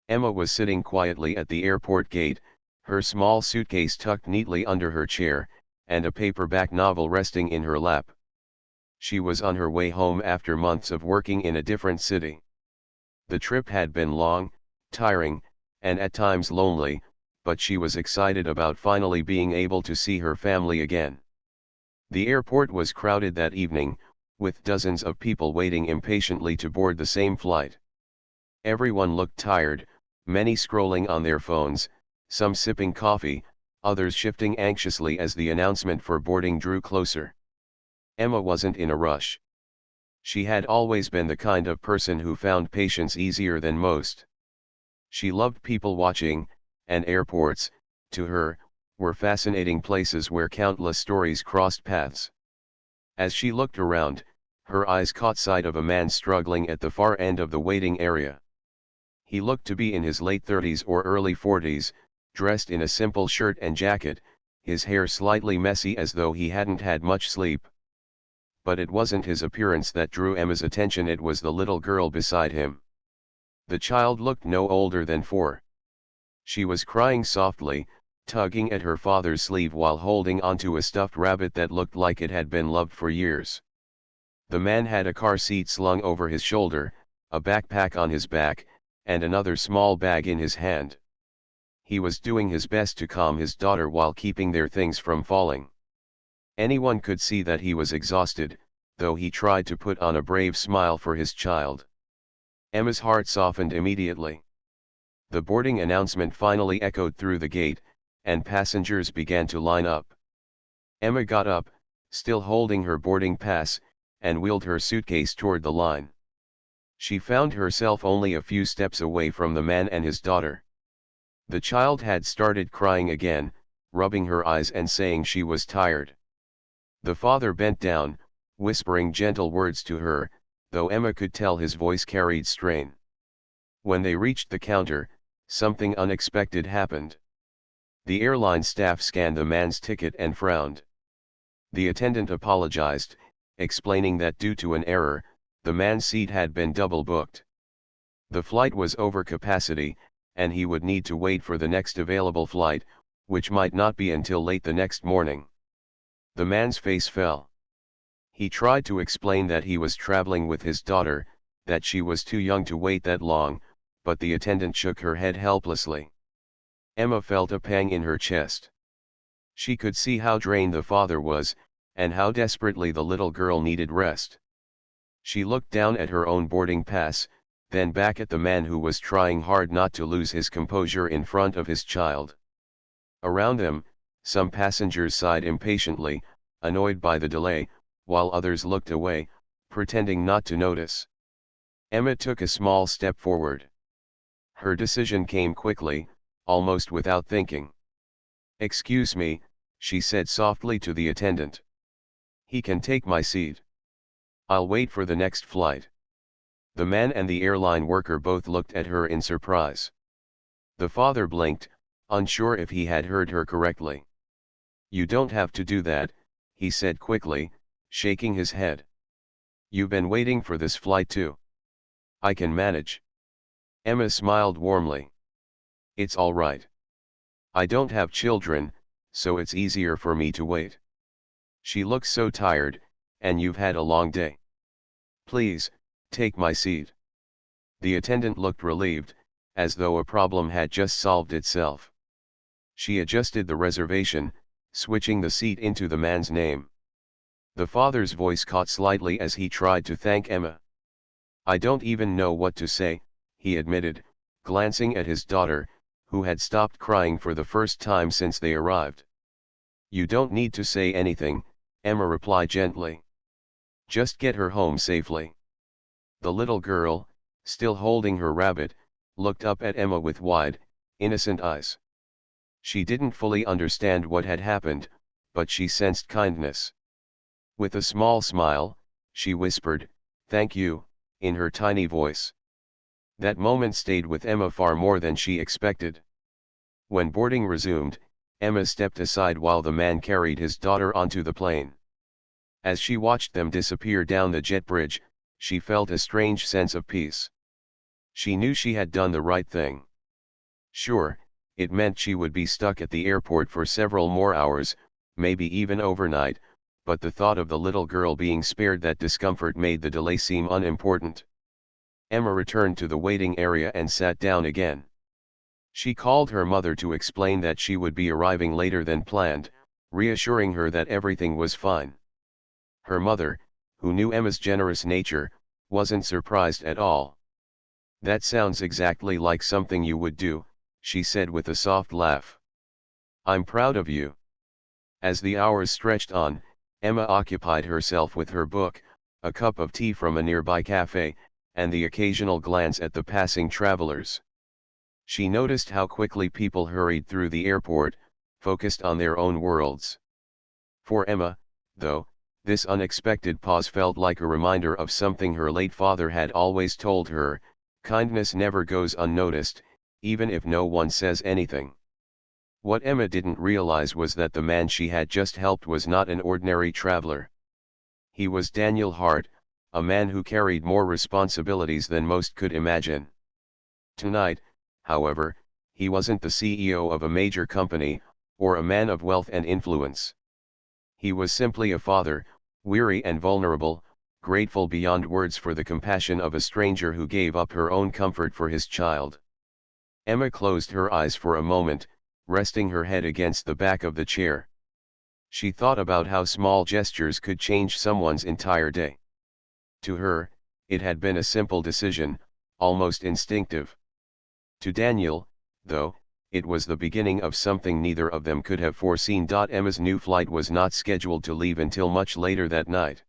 Emma was sitting quietly at the airport gate, her small suitcase tucked neatly under her chair, and a paperback novel resting in her lap. She was on her way home after months of working in a different city. The trip had been long, tiring, and at times lonely, but she was excited about finally being able to see her family again. The airport was crowded that evening, with dozens of people waiting impatiently to board the same flight. Everyone looked tired, many scrolling on their phones, some sipping coffee, others shifting anxiously as the announcement for boarding drew closer. Emma wasn't in a rush. She had always been the kind of person who found patience easier than most. She loved people watching, and airports, to her, were fascinating places where countless stories crossed paths. As she looked around, her eyes caught sight of a man struggling at the far end of the waiting area. He looked to be in his late 30s or early 40s, dressed in a simple shirt and jacket, his hair slightly messy as though he hadn't had much sleep. But it wasn't his appearance that drew Emma's attention, it was the little girl beside him. The child looked no older than 4. She was crying softly, tugging at her father's sleeve while holding onto a stuffed rabbit that looked like it had been loved for years. The man had a car seat slung over his shoulder, a backpack on his back, and another small bag in his hand. He was doing his best to calm his daughter while keeping their things from falling. Anyone could see that he was exhausted, though he tried to put on a brave smile for his child. Emma's heart softened immediately. The boarding announcement finally echoed through the gate, and passengers began to line up. Emma got up, still holding her boarding pass, and wheeled her suitcase toward the line. She found herself only a few steps away from the man and his daughter. The child had started crying again, rubbing her eyes and saying she was tired. The father bent down, whispering gentle words to her, though Emma could tell his voice carried strain. When they reached the counter, something unexpected happened. The airline staff scanned the man's ticket and frowned. The attendant apologized, explaining that due to an error, the man's seat had been double booked. The flight was over capacity, and he would need to wait for the next available flight, which might not be until late the next morning. The man's face fell. He tried to explain that he was traveling with his daughter, that she was too young to wait that long, but the attendant shook her head helplessly. Emma felt a pang in her chest. She could see how drained the father was, and how desperately the little girl needed rest. She looked down at her own boarding pass, then back at the man who was trying hard not to lose his composure in front of his child. Around them, some passengers sighed impatiently, annoyed by the delay, while others looked away, pretending not to notice. Emma took a small step forward. Her decision came quickly, almost without thinking. "Excuse me," she said softly to the attendant. "He can take my seat. I'll wait for the next flight." The man and the airline worker both looked at her in surprise. The father blinked, unsure if he had heard her correctly. "You don't have to do that," he said quickly, shaking his head. "You've been waiting for this flight too. I can manage." Emma smiled warmly. "It's all right. I don't have children, so it's easier for me to wait. She looks so tired, and you've had a long day. Please, take my seat." The attendant looked relieved, as though a problem had just solved itself. She adjusted the reservation, switching the seat into the man's name. The father's voice caught slightly as he tried to thank Emma. "I don't even know what to say," he admitted, glancing at his daughter, who had stopped crying for the first time since they arrived. "You don't need to say anything," Emma replied gently. "Just get her home safely." The little girl, still holding her rabbit, looked up at Emma with wide, innocent eyes. She didn't fully understand what had happened, but she sensed kindness. With a small smile, she whispered, "Thank you," in her tiny voice. That moment stayed with Emma far more than she expected. When boarding resumed, Emma stepped aside while the man carried his daughter onto the plane. As she watched them disappear down the jet bridge, she felt a strange sense of peace. She knew she had done the right thing. Sure, it meant she would be stuck at the airport for several more hours, maybe even overnight, but the thought of the little girl being spared that discomfort made the delay seem unimportant. Emma returned to the waiting area and sat down again. She called her mother to explain that she would be arriving later than planned, reassuring her that everything was fine. Her mother, who knew Emma's generous nature, wasn't surprised at all. "That sounds exactly like something you would do," she said with a soft laugh. "I'm proud of you." As the hours stretched on, Emma occupied herself with her book, a cup of tea from a nearby cafe, and the occasional glance at the passing travelers. She noticed how quickly people hurried through the airport, focused on their own worlds. For Emma, though, this unexpected pause felt like a reminder of something her late father had always told her: kindness never goes unnoticed, even if no one says anything. What Emma didn't realize was that the man she had just helped was not an ordinary traveler. He was Daniel Hart, a man who carried more responsibilities than most could imagine. Tonight, however, he wasn't the CEO of a major company, or a man of wealth and influence. He was simply a father, weary and vulnerable, grateful beyond words for the compassion of a stranger who gave up her own comfort for his child. Emma closed her eyes for a moment, resting her head against the back of the chair. She thought about how small gestures could change someone's entire day. To her, it had been a simple decision, almost instinctive. To Daniel, though, it was the beginning of something neither of them could have foreseen. Emma's new flight was not scheduled to leave until much later that night.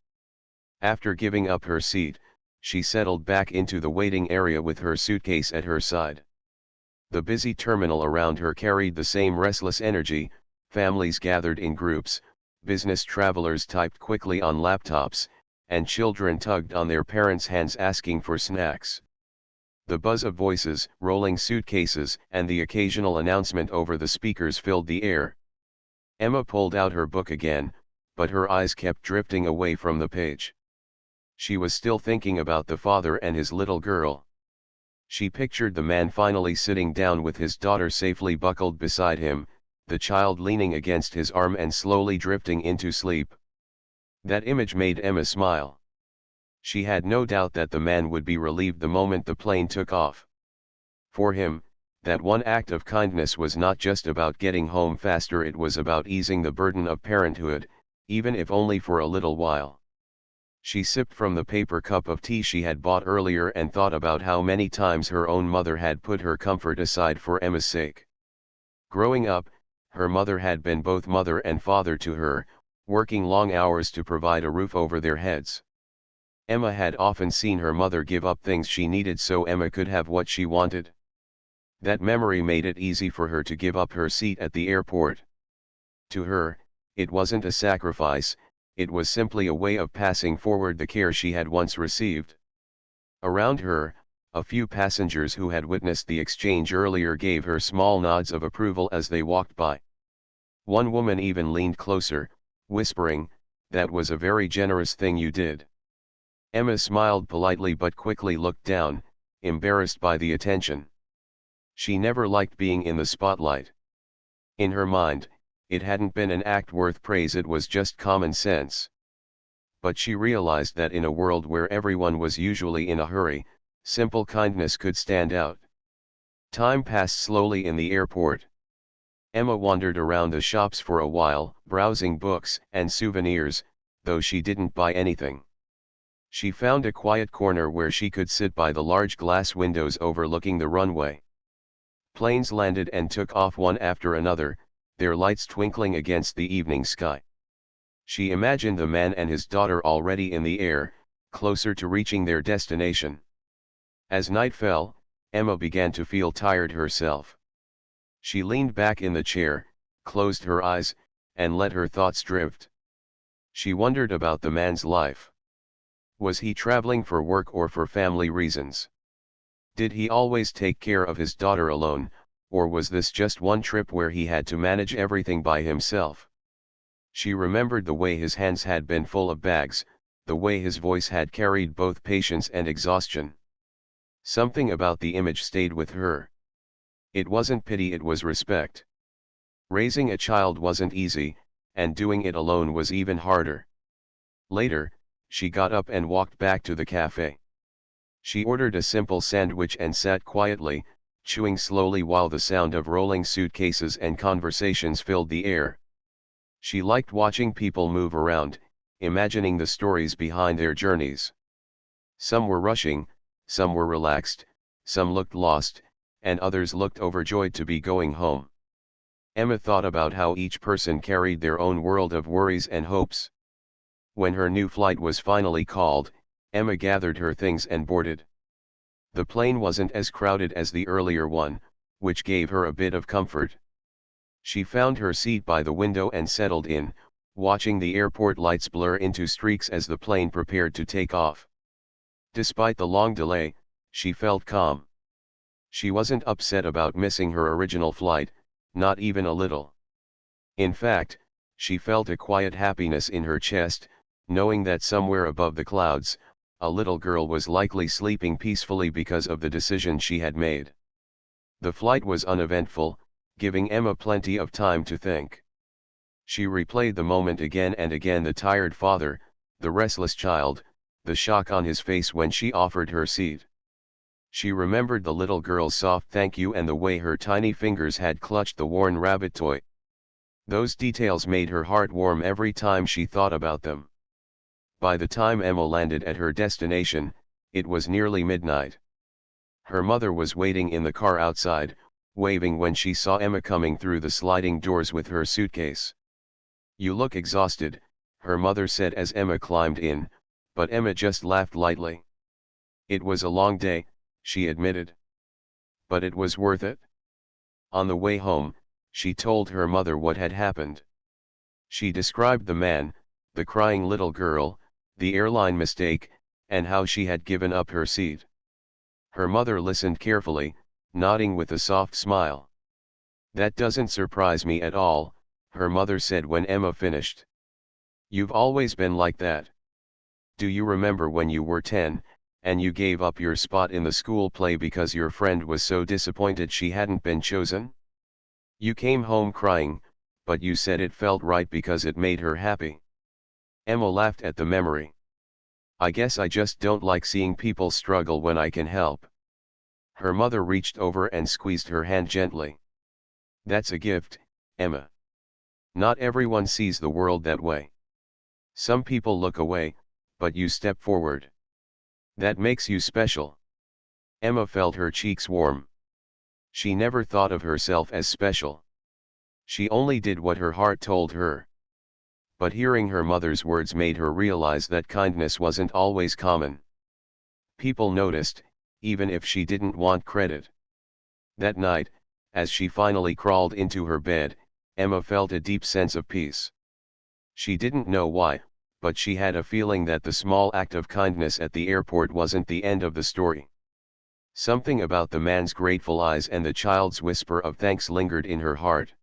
After giving up her seat, she settled back into the waiting area with her suitcase at her side. The busy terminal around her carried the same restless energy: families gathered in groups, business travelers typed quickly on laptops, and children tugged on their parents' hands asking for snacks. The buzz of voices, rolling suitcases, and the occasional announcement over the speakers filled the air. Emma pulled out her book again, but her eyes kept drifting away from the page. She was still thinking about the father and his little girl. She pictured the man finally sitting down with his daughter safely buckled beside him, the child leaning against his arm and slowly drifting into sleep. That image made Emma smile. She had no doubt that the man would be relieved the moment the plane took off. For him, that one act of kindness was not just about getting home faster, it was about easing the burden of parenthood, even if only for a little while. She sipped from the paper cup of tea she had bought earlier and thought about how many times her own mother had put her comfort aside for Emma's sake. Growing up, her mother had been both mother and father to her, working long hours to provide a roof over their heads. Emma had often seen her mother give up things she needed so Emma could have what she wanted. That memory made it easy for her to give up her seat at the airport. To her, it wasn't a sacrifice, it was simply a way of passing forward the care she had once received. Around her, a few passengers who had witnessed the exchange earlier gave her small nods of approval as they walked by. One woman even leaned closer, whispering, "That was a very generous thing you did." Emma smiled politely but quickly looked down, embarrassed by the attention. She never liked being in the spotlight. In her mind, it hadn't been an act worth praise, it was just common sense. But she realized that in a world where everyone was usually in a hurry, simple kindness could stand out. Time passed slowly in the airport. Emma wandered around the shops for a while, browsing books and souvenirs, though she didn't buy anything. She found a quiet corner where she could sit by the large glass windows overlooking the runway. Planes landed and took off one after another, their lights twinkling against the evening sky. She imagined the man and his daughter already in the air, closer to reaching their destination. As night fell, Emma began to feel tired herself. She leaned back in the chair, closed her eyes, and let her thoughts drift. She wondered about the man's life. Was he traveling for work or for family reasons? Did he always take care of his daughter alone, or was this just one trip where he had to manage everything by himself? She remembered the way his hands had been full of bags, the way his voice had carried both patience and exhaustion. Something about the image stayed with her. It wasn't pity, it was respect. Raising a child wasn't easy, and doing it alone was even harder. Later, she got up and walked back to the cafe. She ordered a simple sandwich and sat quietly, chewing slowly while the sound of rolling suitcases and conversations filled the air. She liked watching people move around, imagining the stories behind their journeys. Some were rushing, some were relaxed, some looked lost, and others looked overjoyed to be going home. Emma thought about how each person carried their own world of worries and hopes. When her new flight was finally called, Emma gathered her things and boarded. The plane wasn't as crowded as the earlier one, which gave her a bit of comfort. She found her seat by the window and settled in, watching the airport lights blur into streaks as the plane prepared to take off. Despite the long delay, she felt calm. She wasn't upset about missing her original flight, not even a little. In fact, she felt a quiet happiness in her chest, knowing that somewhere above the clouds, a little girl was likely sleeping peacefully because of the decision she had made. The flight was uneventful, giving Emma plenty of time to think. She replayed the moment again and again: the tired father, the restless child, the shock on his face when she offered her seat. She remembered the little girl's soft thank you and the way her tiny fingers had clutched the worn rabbit toy. Those details made her heart warm every time she thought about them. By the time Emma landed at her destination, it was nearly midnight. Her mother was waiting in the car outside, waving when she saw Emma coming through the sliding doors with her suitcase. "You look exhausted," her mother said as Emma climbed in, but Emma just laughed lightly. "It was a long day," she admitted. "But it was worth it." On the way home, she told her mother what had happened. She described the man, the crying little girl, the airline mistake, and how she had given up her seat. Her mother listened carefully, nodding with a soft smile. "That doesn't surprise me at all," her mother said when Emma finished. "You've always been like that. Do you remember when you were 10, and you gave up your spot in the school play because your friend was so disappointed she hadn't been chosen? You came home crying, but you said it felt right because it made her happy." Emma laughed at the memory. "I guess I just don't like seeing people struggle when I can help." Her mother reached over and squeezed her hand gently. "That's a gift, Emma. Not everyone sees the world that way. Some people look away, but you step forward. That makes you special." Emma felt her cheeks warm. She never thought of herself as special. She only did what her heart told her. But hearing her mother's words made her realize that kindness wasn't always common. People noticed, even if she didn't want credit. That night, as she finally crawled into her bed, Emma felt a deep sense of peace. She didn't know why, but she had a feeling that the small act of kindness at the airport wasn't the end of the story. Something about the man's grateful eyes and the child's whisper of thanks lingered in her heart.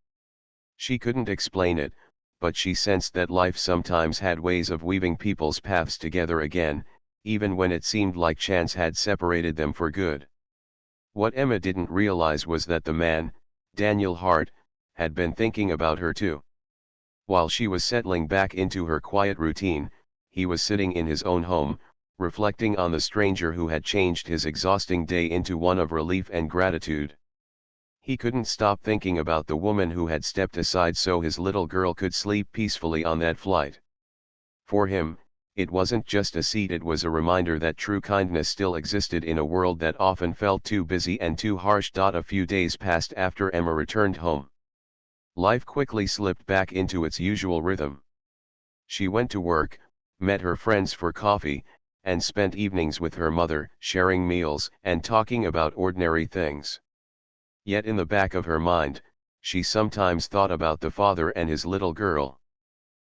She couldn't explain it, but she sensed that life sometimes had ways of weaving people's paths together again, even when it seemed like chance had separated them for good. What Emma didn't realize was that the man, Daniel Hart, had been thinking about her too. While she was settling back into her quiet routine, he was sitting in his own home, reflecting on the stranger who had changed his exhausting day into one of relief and gratitude. He couldn't stop thinking about the woman who had stepped aside so his little girl could sleep peacefully on that flight. For him, it wasn't just a seat, it was a reminder that true kindness still existed in a world that often felt too busy and too harsh. A few days passed after Emma returned home. Life quickly slipped back into its usual rhythm. She went to work, met her friends for coffee, and spent evenings with her mother, sharing meals and talking about ordinary things. Yet in the back of her mind, she sometimes thought about the father and his little girl.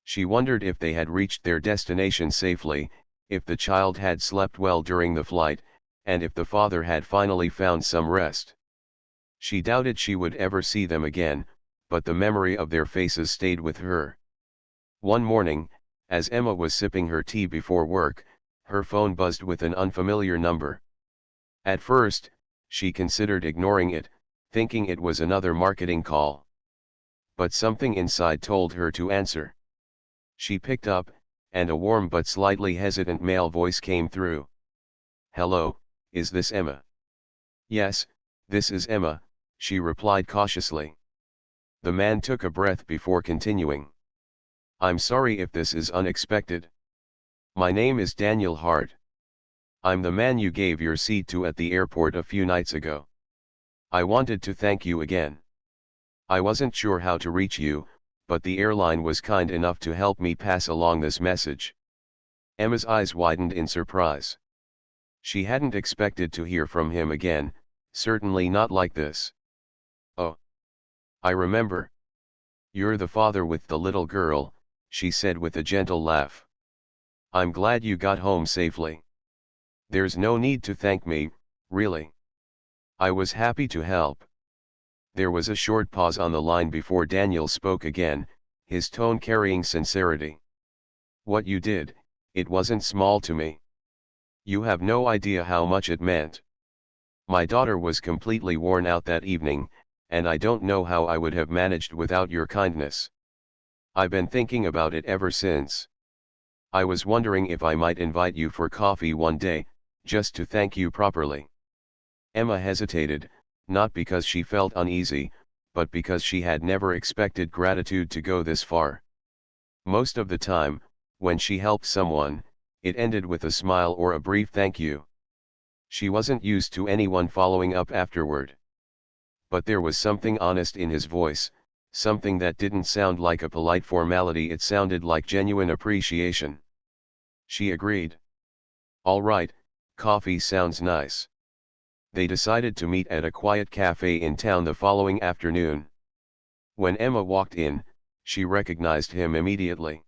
She wondered if they had reached their destination safely, if the child had slept well during the flight, and if the father had finally found some rest. She doubted she would ever see them again, but the memory of their faces stayed with her. One morning, as Emma was sipping her tea before work, her phone buzzed with an unfamiliar number. At first, she considered ignoring it, thinking it was another marketing call. But something inside told her to answer. She picked up, and a warm but slightly hesitant male voice came through. "Hello, is this Emma?" "Yes, this is Emma," she replied cautiously. The man took a breath before continuing. "I'm sorry if this is unexpected. My name is Daniel Hart. I'm the man you gave your seat to at the airport a few nights ago. I wanted to thank you again. I wasn't sure how to reach you, but the airline was kind enough to help me pass along this message." Emma's eyes widened in surprise. She hadn't expected to hear from him again, certainly not like this. "Oh, I remember. You're the father with the little girl," she said with a gentle laugh. "I'm glad you got home safely. There's no need to thank me, really. I was happy to help." There was a short pause on the line before Daniel spoke again, his tone carrying sincerity. "What you did, it wasn't small to me. You have no idea how much it meant. My daughter was completely worn out that evening, and I don't know how I would have managed without your kindness. I've been thinking about it ever since. I was wondering if I might invite you for coffee one day, just to thank you properly." Emma hesitated, not because she felt uneasy, but because she had never expected gratitude to go this far. Most of the time, when she helped someone, it ended with a smile or a brief thank you. She wasn't used to anyone following up afterward. But there was something honest in his voice, something that didn't sound like a polite formality, it sounded like genuine appreciation. She agreed. "All right, coffee sounds nice." They decided to meet at a quiet cafe in town the following afternoon. When Emma walked in, she recognized him immediately.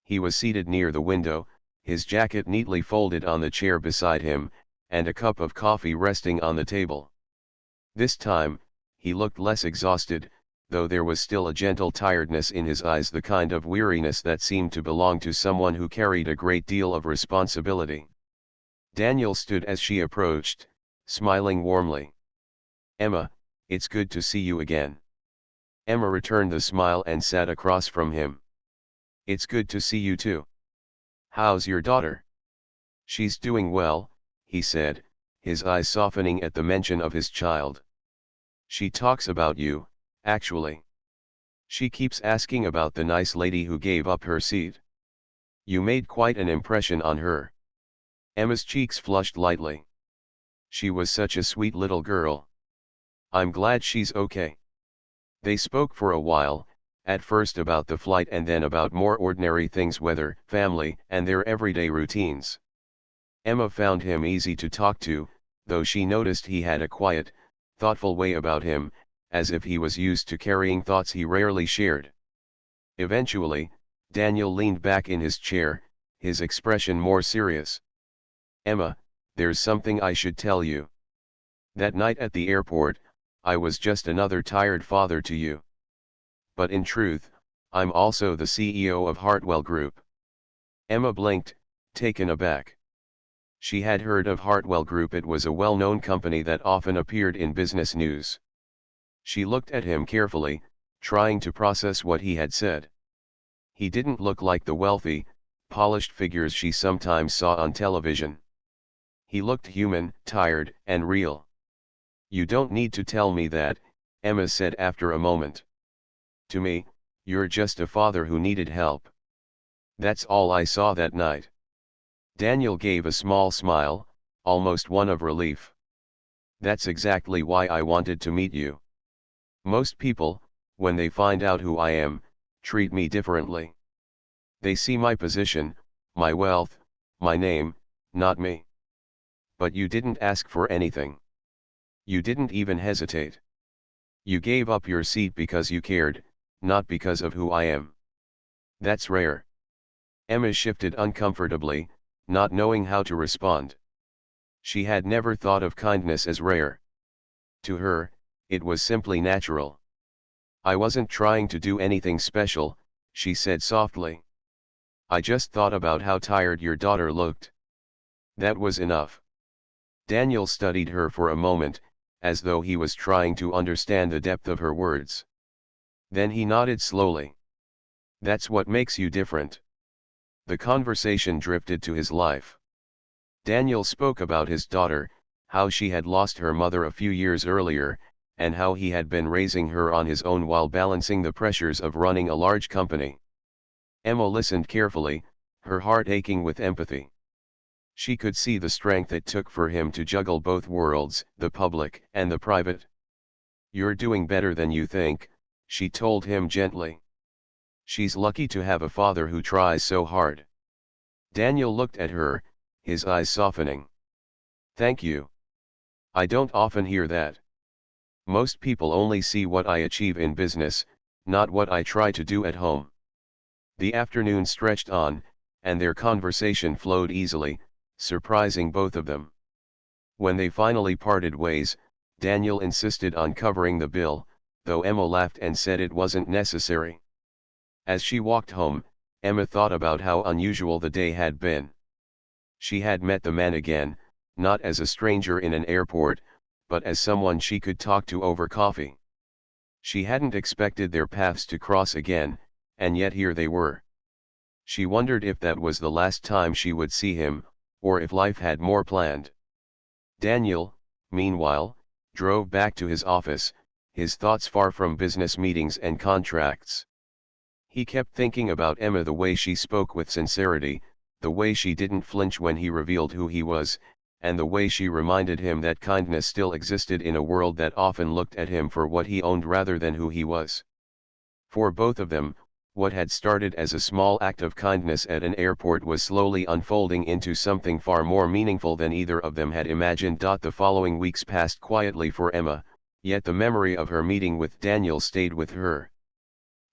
He was seated near the window, his jacket neatly folded on the chair beside him, and a cup of coffee resting on the table. This time, he looked less exhausted, though there was still a gentle tiredness in his eyes, the kind of weariness that seemed to belong to someone who carried a great deal of responsibility. Daniel stood as she approached, smiling warmly. "Emma, it's good to see you again." Emma returned the smile and sat across from him. "It's good to see you too. How's your daughter?" "She's doing well," he said, his eyes softening at the mention of his child. "She talks about you, actually. She keeps asking about the nice lady who gave up her seat. You made quite an impression on her." Emma's cheeks flushed lightly. She was such a sweet little girl. "I'm glad she's okay." They spoke for a while, at first about the flight and then about more ordinary things, weather, family, and their everyday routines. Emma found him easy to talk to, though she noticed he had a quiet, thoughtful way about him, as if he was used to carrying thoughts he rarely shared. Eventually, Daniel leaned back in his chair, his expression more serious. "Emma, there's something I should tell you. That night at the airport, I was just another tired father to you. But in truth, I'm also the CEO of Hartwell Group." Emma blinked, taken aback. She had heard of Hartwell Group. It was a well-known company that often appeared in business news. She looked at him carefully, trying to process what he had said. He didn't look like the wealthy, polished figures she sometimes saw on television. He looked human, tired, and real. "You don't need to tell me that," Emma said after a moment. "To me, you're just a father who needed help. That's all I saw that night." Daniel gave a small smile, almost one of relief. "That's exactly why I wanted to meet you. Most people, when they find out who I am, treat me differently. They see my position, my wealth, my name, not me. But you didn't ask for anything. You didn't even hesitate. You gave up your seat because you cared, not because of who I am. That's rare." Emma shifted uncomfortably, not knowing how to respond. She had never thought of kindness as rare. To her, it was simply natural. "I wasn't trying to do anything special," she said softly. "I just thought about how tired your daughter looked. That was enough." Daniel studied her for a moment, as though he was trying to understand the depth of her words. Then he nodded slowly. That's what makes you different. The conversation drifted to his life. Daniel spoke about his daughter, how she had lost her mother a few years earlier, and how he had been raising her on his own while balancing the pressures of running a large company. Emma listened carefully, her heart aching with empathy. She could see the strength it took for him to juggle both worlds, the public and the private. You're doing better than you think, she told him gently. She's lucky to have a father who tries so hard. Daniel looked at her, his eyes softening. Thank you. I don't often hear that. Most people only see what I achieve in business, not what I try to do at home. The afternoon stretched on, and their conversation flowed easily, surprising both of them. When they finally parted ways, Daniel insisted on covering the bill, though Emma laughed and said it wasn't necessary. As she walked home, Emma thought about how unusual the day had been. She had met the man again, not as a stranger in an airport, but as someone she could talk to over coffee. She hadn't expected their paths to cross again, and yet here they were. She wondered if that was the last time she would see him, or if life had more planned. Daniel, meanwhile, drove back to his office, his thoughts far from business meetings and contracts. He kept thinking about Emma, the way she spoke with sincerity, the way she didn't flinch when he revealed who he was, and the way she reminded him that kindness still existed in a world that often looked at him for what he owned rather than who he was. For both of them, what had started as a small act of kindness at an airport was slowly unfolding into something far more meaningful than either of them had imagined. The following weeks passed quietly for Emma, yet the memory of her meeting with Daniel stayed with her.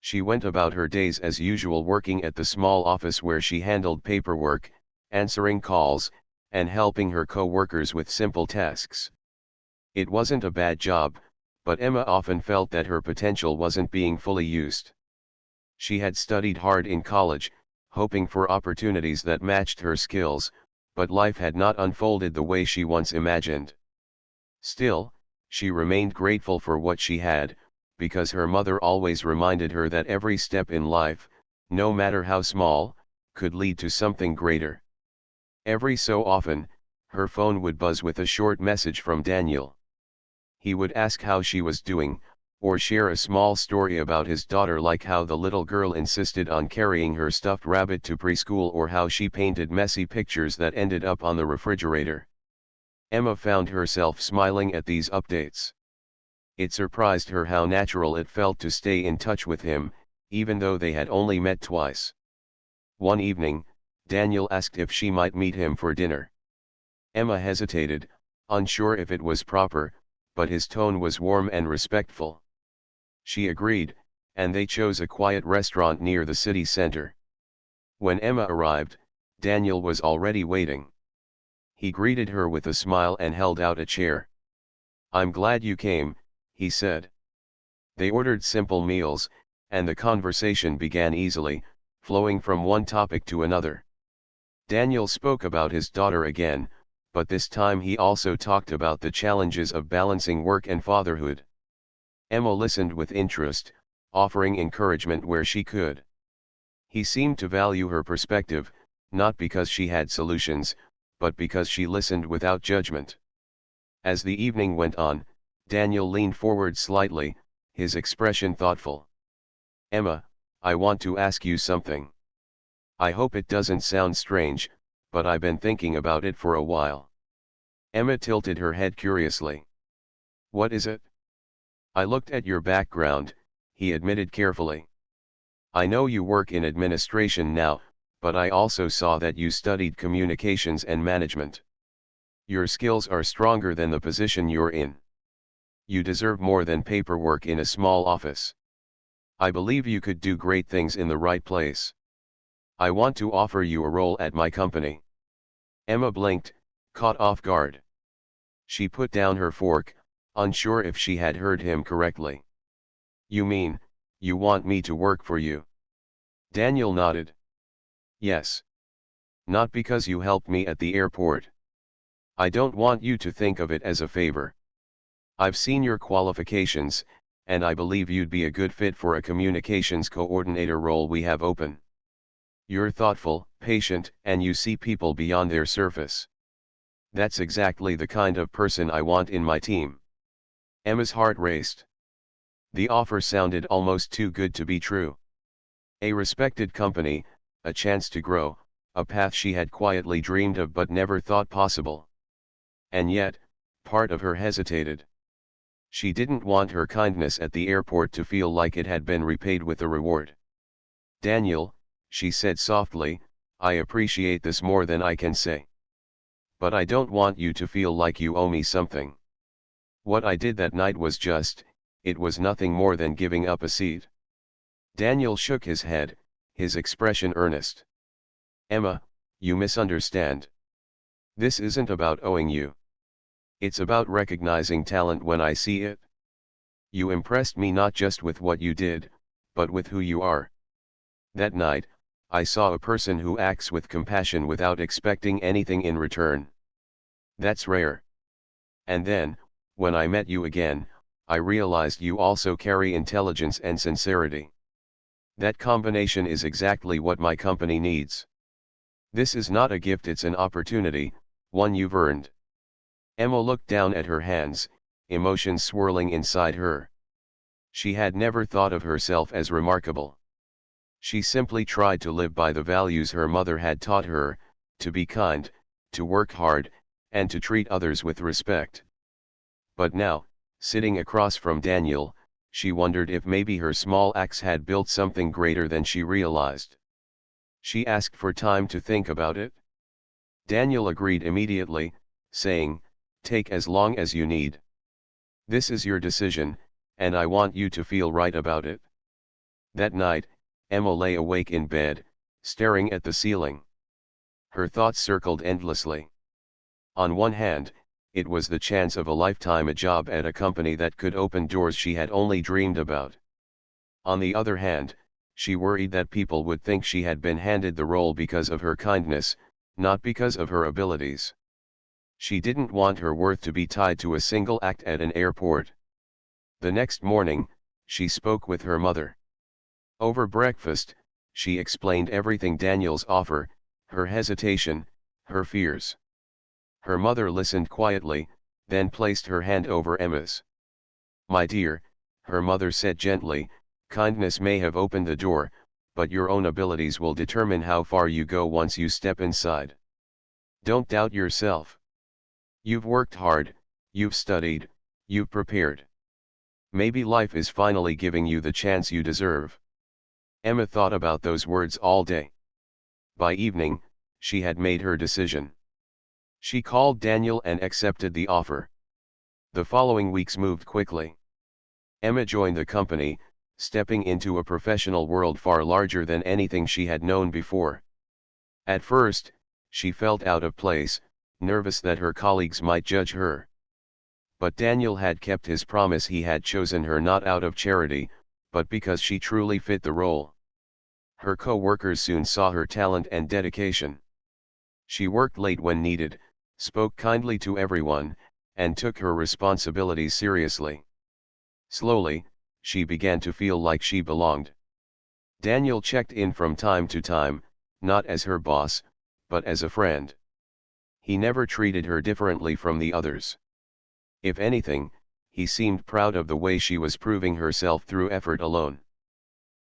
She went about her days as usual, working at the small office where she handled paperwork, answering calls, and helping her co-workers with simple tasks. It wasn't a bad job, but Emma often felt that her potential wasn't being fully used. She had studied hard in college, hoping for opportunities that matched her skills, but life had not unfolded the way she once imagined. Still, she remained grateful for what she had, because her mother always reminded her that every step in life, no matter how small, could lead to something greater. Every so often, her phone would buzz with a short message from Daniel. He would ask how she was doing, or share a small story about his daughter, like how the little girl insisted on carrying her stuffed rabbit to preschool, or how she painted messy pictures that ended up on the refrigerator. Emma found herself smiling at these updates. It surprised her how natural it felt to stay in touch with him, even though they had only met twice. One evening, Daniel asked if she might meet him for dinner. Emma hesitated, unsure if it was proper, but his tone was warm and respectful. She agreed, and they chose a quiet restaurant near the city center. When Emma arrived, Daniel was already waiting. He greeted her with a smile and held out a chair. "I'm glad you came," he said. They ordered simple meals, and the conversation began easily, flowing from one topic to another. Daniel spoke about his daughter again, but this time he also talked about the challenges of balancing work and fatherhood. Emma listened with interest, offering encouragement where she could. He seemed to value her perspective, not because she had solutions, but because she listened without judgment. As the evening went on, Daniel leaned forward slightly, his expression thoughtful. "Emma, I want to ask you something. I hope it doesn't sound strange, but I've been thinking about it for a while." Emma tilted her head curiously. "What is it?" "I looked at your background," he admitted carefully. "I know you work in administration now, but I also saw that you studied communications and management. Your skills are stronger than the position you're in. You deserve more than paperwork in a small office. I believe you could do great things in the right place. I want to offer you a role at my company." Emma blinked, caught off guard. She put down her fork, unsure if she had heard him correctly. "You mean, you want me to work for you?" Daniel nodded. "Yes. Not because you helped me at the airport. I don't want you to think of it as a favor. I've seen your qualifications, and I believe you'd be a good fit for a communications coordinator role we have open. You're thoughtful, patient, and you see people beyond their surface. That's exactly the kind of person I want in my team. Emma's heart raced. The offer sounded almost too good to be true. A respected company, a chance to grow, a path she had quietly dreamed of but never thought possible. And yet, part of her hesitated. She didn't want her kindness at the airport to feel like it had been repaid with a reward. "Daniel," she said softly, "I appreciate this more than I can say. But I don't want you to feel like you owe me something. What I did that night was just, it was nothing more than giving up a seat." Daniel shook his head, his expression earnest. "Emma, you misunderstand. This isn't about owing you. It's about recognizing talent when I see it. You impressed me not just with what you did, but with who you are. That night, I saw a person who acts with compassion without expecting anything in return. That's rare. And then, when I met you again, I realized you also carry intelligence and sincerity. That combination is exactly what my company needs. This is not a gift, it's an opportunity, one you've earned." Emma looked down at her hands, emotions swirling inside her. She had never thought of herself as remarkable. She simply tried to live by the values her mother had taught her, to be kind, to work hard, and to treat others with respect. But now, sitting across from Daniel, she wondered if maybe her small acts had built something greater than she realized. She asked for time to think about it. Daniel agreed immediately, saying, "Take as long as you need. This is your decision, and I want you to feel right about it." That night, Emma lay awake in bed, staring at the ceiling. Her thoughts circled endlessly. On one hand, it was the chance of a lifetime, a job at a company that could open doors she had only dreamed about. On the other hand, she worried that people would think she had been handed the role because of her kindness, not because of her abilities. She didn't want her worth to be tied to a single act at an airport. The next morning, she spoke with her mother. Over breakfast, she explained everything: Daniel's offer, her hesitation, her fears. Her mother listened quietly, then placed her hand over Emma's. "My dear," her mother said gently, "kindness may have opened the door, but your own abilities will determine how far you go once you step inside. Don't doubt yourself. You've worked hard, you've studied, you've prepared. Maybe life is finally giving you the chance you deserve." Emma thought about those words all day. By evening, she had made her decision. She called Daniel and accepted the offer. The following weeks moved quickly. Emma joined the company, stepping into a professional world far larger than anything she had known before. At first, she felt out of place, nervous that her colleagues might judge her. But Daniel had kept his promise. He had chosen her not out of charity, but because she truly fit the role. Her co-workers soon saw her talent and dedication. She worked late when needed, spoke kindly to everyone, and took her responsibilities seriously. Slowly, she began to feel like she belonged. Daniel checked in from time to time, not as her boss, but as a friend. He never treated her differently from the others. If anything, he seemed proud of the way she was proving herself through effort alone.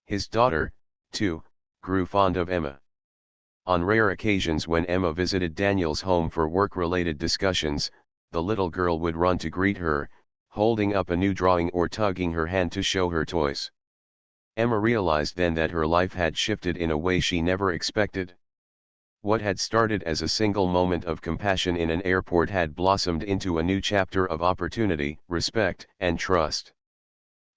His daughter, too, grew fond of Emma. On rare occasions when Emma visited Daniel's home for work-related discussions, the little girl would run to greet her, holding up a new drawing or tugging her hand to show her toys. Emma realized then that her life had shifted in a way she never expected. What had started as a single moment of compassion in an airport had blossomed into a new chapter of opportunity, respect, and trust.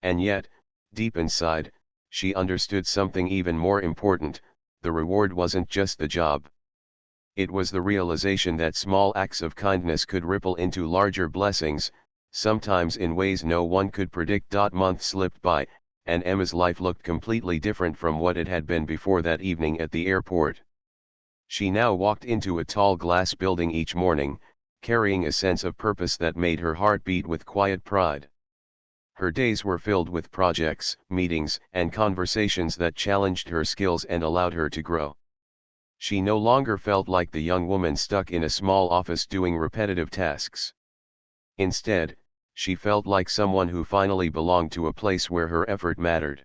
And yet, deep inside, she understood something even more important: the reward wasn't just the job. It was the realization that small acts of kindness could ripple into larger blessings, sometimes in ways no one could predict. Months slipped by, and Emma's life looked completely different from what it had been before that evening at the airport. She now walked into a tall glass building each morning, carrying a sense of purpose that made her heart beat with quiet pride. Her days were filled with projects, meetings, and conversations that challenged her skills and allowed her to grow. She no longer felt like the young woman stuck in a small office doing repetitive tasks. Instead, she felt like someone who finally belonged to a place where her effort mattered.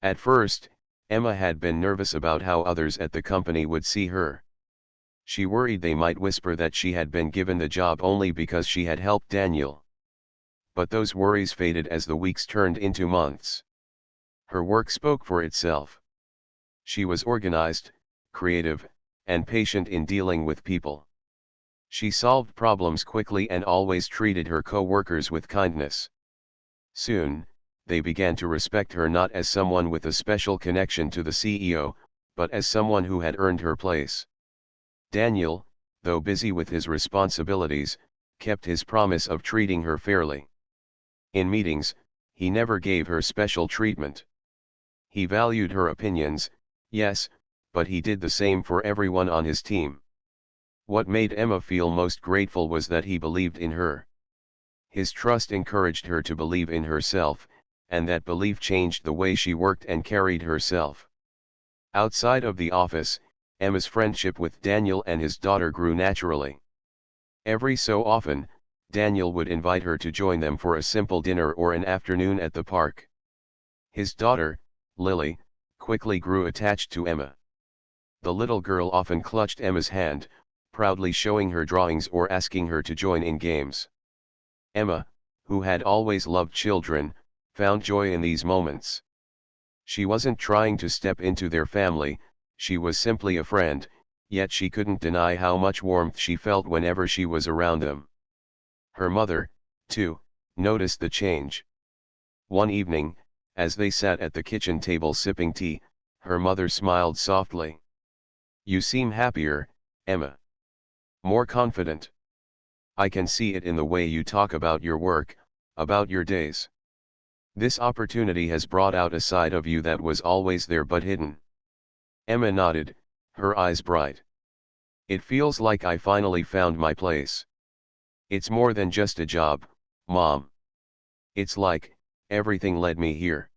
At first, Emma had been nervous about how others at the company would see her. She worried they might whisper that she had been given the job only because she had helped Daniel. But those worries faded as the weeks turned into months. Her work spoke for itself. She was organized, creative, and patient in dealing with people. She solved problems quickly and always treated her co-workers with kindness. Soon, they began to respect her not as someone with a special connection to the CEO, but as someone who had earned her place. Daniel, though busy with his responsibilities, kept his promise of treating her fairly. In meetings, he never gave her special treatment. He valued her opinions, yes, but he did the same for everyone on his team. What made Emma feel most grateful was that he believed in her. His trust encouraged her to believe in herself, and that belief changed the way she worked and carried herself. Outside of the office, Emma's friendship with Daniel and his daughter grew naturally. Every so often, Daniel would invite her to join them for a simple dinner or an afternoon at the park. His daughter, Lily, quickly grew attached to Emma. The little girl often clutched Emma's hand, proudly showing her drawings or asking her to join in games. Emma, who had always loved children, found joy in these moments. She wasn't trying to step into their family, she was simply a friend, yet she couldn't deny how much warmth she felt whenever she was around them. Her mother, too, noticed the change. One evening, as they sat at the kitchen table sipping tea, her mother smiled softly. "You seem happier, Emma. More confident. I can see it in the way you talk about your work, about your days. This opportunity has brought out a side of you that was always there but hidden." Emma nodded, her eyes bright. "It feels like I finally found my place. It's more than just a job, Mom. It's like, everything led me here.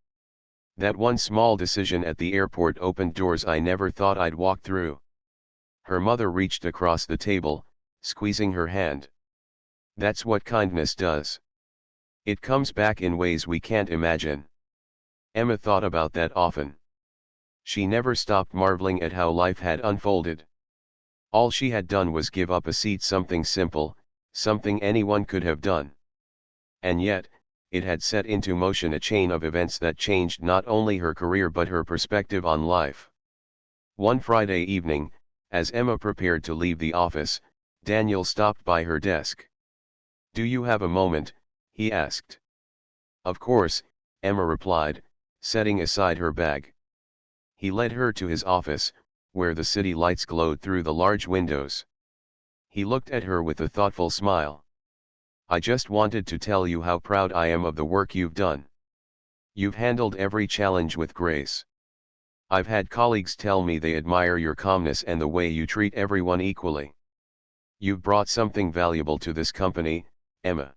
That one small decision at the airport opened doors I never thought I'd walk through." Her mother reached across the table, squeezing her hand. "That's what kindness does. It comes back in ways we can't imagine." Emma thought about that often. She never stopped marveling at how life had unfolded. All she had done was give up a seat, something simple, something anyone could have done. And yet, it had set into motion a chain of events that changed not only her career but her perspective on life. One Friday evening, as Emma prepared to leave the office, Daniel stopped by her desk. "Do you have a moment?" he asked. "Of course," Emma replied, setting aside her bag. He led her to his office, where the city lights glowed through the large windows. He looked at her with a thoughtful smile. "I just wanted to tell you how proud I am of the work you've done. You've handled every challenge with grace. I've had colleagues tell me they admire your calmness and the way you treat everyone equally. You've brought something valuable to this company, Emma."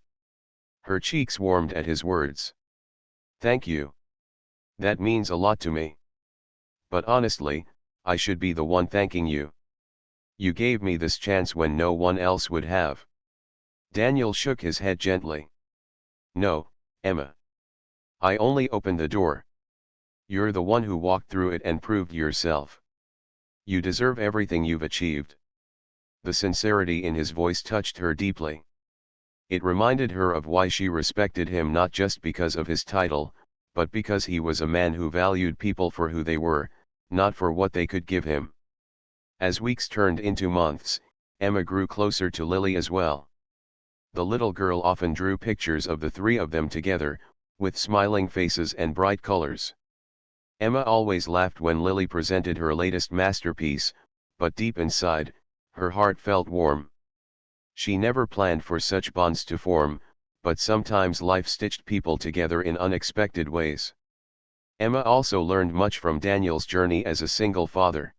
Her cheeks warmed at his words. "Thank you. That means a lot to me. But honestly, I should be the one thanking you. You gave me this chance when no one else would have." Daniel shook his head gently. "No, Emma. I only opened the door. You're the one who walked through it and proved yourself. You deserve everything you've achieved." The sincerity in his voice touched her deeply. It reminded her of why she respected him, not just because of his title, but because he was a man who valued people for who they were, not for what they could give him. As weeks turned into months, Emma grew closer to Lily as well. The little girl often drew pictures of the three of them together, with smiling faces and bright colors. Emma always laughed when Lily presented her latest masterpiece, but deep inside, her heart felt warm. She never planned for such bonds to form, but sometimes life stitched people together in unexpected ways. Emma also learned much from Daniel's journey as a single father.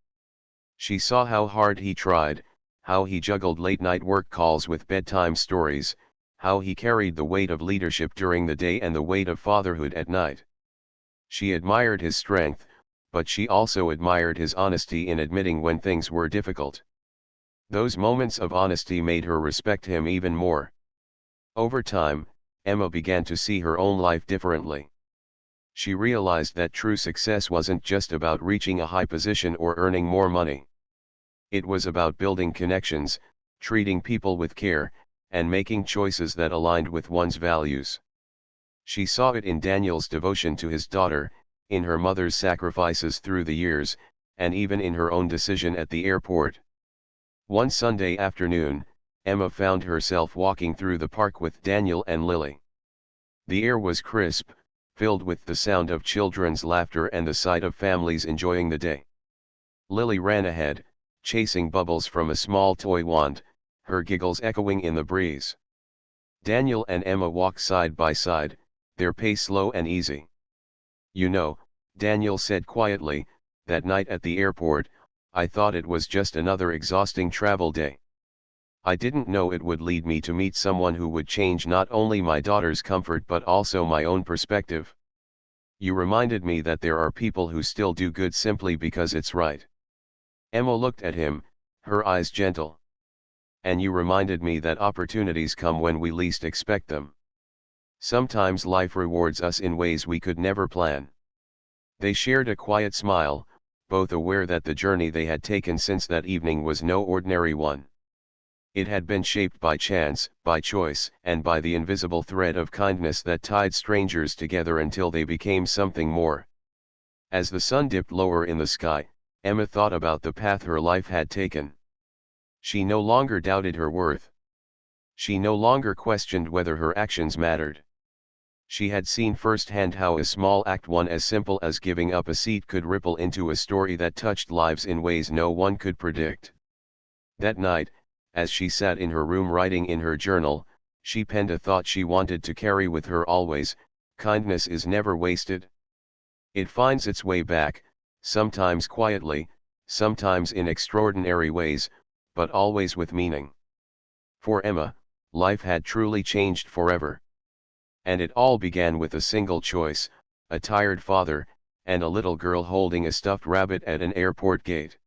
She saw how hard he tried, how he juggled late-night work calls with bedtime stories, how he carried the weight of leadership during the day and the weight of fatherhood at night. She admired his strength, but she also admired his honesty in admitting when things were difficult. Those moments of honesty made her respect him even more. Over time, Emma began to see her own life differently. She realized that true success wasn't just about reaching a high position or earning more money. It was about building connections, treating people with care, and making choices that aligned with one's values. She saw it in Daniel's devotion to his daughter, in her mother's sacrifices through the years, and even in her own decision at the airport. One Sunday afternoon, Emma found herself walking through the park with Daniel and Lily. The air was crisp, filled with the sound of children's laughter and the sight of families enjoying the day. Lily ran ahead, chasing bubbles from a small toy wand, her giggles echoing in the breeze. Daniel and Emma walked side by side, their pace slow and easy. "You know," Daniel said quietly, "that night at the airport, I thought it was just another exhausting travel day. I didn't know it would lead me to meet someone who would change not only my daughter's comfort but also my own perspective. You reminded me that there are people who still do good simply because it's right." Emma looked at him, her eyes gentle. "And you reminded me that opportunities come when we least expect them. Sometimes life rewards us in ways we could never plan." They shared a quiet smile, both aware that the journey they had taken since that evening was no ordinary one. It had been shaped by chance, by choice, and by the invisible thread of kindness that tied strangers together until they became something more. As the sun dipped lower in the sky, Emma thought about the path her life had taken. She no longer doubted her worth. She no longer questioned whether her actions mattered. She had seen firsthand how a small act, one as simple as giving up a seat, could ripple into a story that touched lives in ways no one could predict. That night, as she sat in her room writing in her journal, she penned a thought she wanted to carry with her always: kindness is never wasted. It finds its way back, sometimes quietly, sometimes in extraordinary ways, but always with meaning. For Emma, life had truly changed forever. And it all began with a single choice: a tired father, and a little girl holding a stuffed rabbit at an airport gate.